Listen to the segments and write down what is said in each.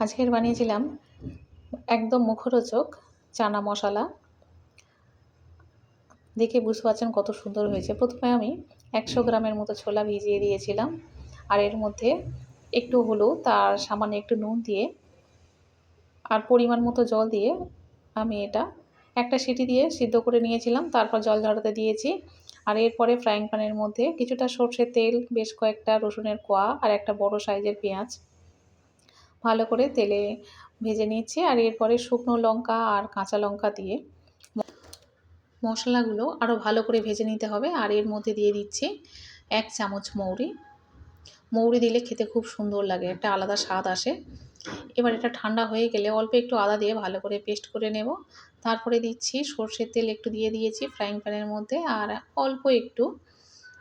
আজকের বানিয়েছিলাম একদম মুখরোচক চানা মশলা। দেখে বুঝতে পারছেন কত সুন্দর হয়েছে। প্রথমে আমি 100 গ্রামের মতো ছোলা ভিজিয়ে দিয়েছিলাম, আর এর মধ্যে একটু হলুদ আর সামান্য একটু নুন দিয়ে আর পরিমাণ মতো জল দিয়ে আমি এটা একটা সিটি দিয়ে সিদ্ধ করে নিয়েছিলাম। তারপর জল ঝরাতে দিয়েছি। আর এরপরে ফ্রাইং প্যানের মধ্যে কিছুটা সর্ষের তেল, বেশ কয়েকটা রসুনের কোয়া আর একটা বড় সাইজের পেঁয়াজ ভালো করে তেলে ভেজে নিচ্ছি। আর এরপরে শুকনো লঙ্কা আর কাঁচা লঙ্কা দিয়ে মশলাগুলো আরও ভালো করে ভেজে নিতে হবে। আর এর মধ্যে দিয়ে দিচ্ছি 1 চামচ মৌরি। মৌরি দিলে খেতে খুব সুন্দর লাগে, একটা আলাদা স্বাদ আসে। এবার এটা ঠান্ডা হয়ে গেলে অল্প একটু আদা দিয়ে ভালো করে পেস্ট করে নেব। তারপরে দিচ্ছি সর্ষের তেল একটু দিয়ে দিয়েছি ফ্রাইং প্যানের মধ্যে, আর অল্প একটু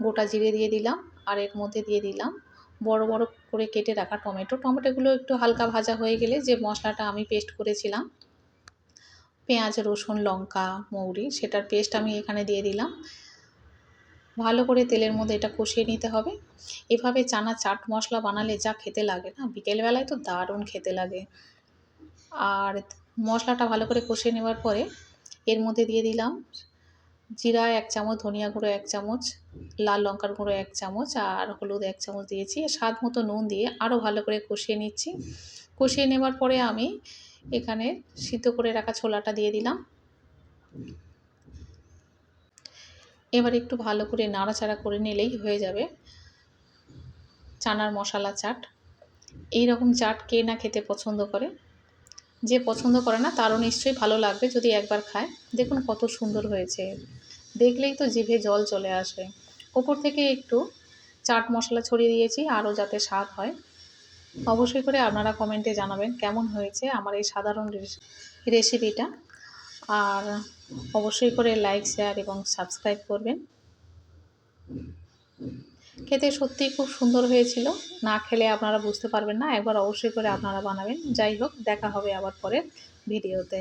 গোটা জিরে দিয়ে দিলাম। আর এর মধ্যে দিয়ে দিলাম বড় বড় করে কেটে রাখা টমেটোগুলো একটু হালকা ভাজা হয়ে গেলে যে মশলাটা আমি পেস্ট করেছিলাম পেঁয়াজ, রসুন, লঙ্কা, মৌরি, সেটার পেস্ট আমি এখানে দিয়ে দিলাম। ভালো করে তেলের মধ্যে এটা কষিয়ে নিতে হবে। এভাবে চানা চাট মশলা বানালে যা খেতে লাগে না, বিকেলবেলায় তো দারুণ খেতে লাগে। আর মশলাটা ভালো করে কষিয়ে নেওয়ার পরে এর মধ্যে দিয়ে দিলাম জিরা 1 চামচ, ধনিয়া গুঁড়ো 1 চামচ, লাল লঙ্কার গুঁড়ো 1 চামচ আর হলুদ 1 চামচ দিয়েছি। স্বাদ মতো নুন দিয়ে আরও ভালো করে কষিয়ে নিচ্ছি। কষিয়ে নেওয়ার পরে আমি এখানে সিদ্ধ করে রাখা ছোলাটা দিয়ে দিলাম। এবার একটু ভালো করে নাড়াচাড়া করে নিলেই হয়ে যাবে চানার মশলা চাট। এই রকম চাট কে না খেতে পছন্দ করে, যে পছন্দ করে না তারও নিশ্চয়ই ভালো লাগবে যদি একবার খায়। দেখুন কত সুন্দর হয়েছে, দেখলেই তো জিভে জল চলে আসে। ওপর থেকে একটু চাট মশলা ছড়িয়ে দিয়েছি আরও যাতে স্বাদ হয়। অবশ্যই করে আপনারা কমেন্টে জানাবেন কেমন হয়েছে আমার এই সাধারণ রেসিপিটা। আর অবশ্যই করে লাইক, শেয়ার এবং সাবস্ক্রাইব করবেন। খেতে সত্যিই খুব সুন্দর হয়েছিল, না খেলে আপনারা বুঝতে পারবেন না। একবার অবশ্যই করে আপনারা বানাবেন। যাই হোক, দেখা হবে আবার পরের ভিডিওতে।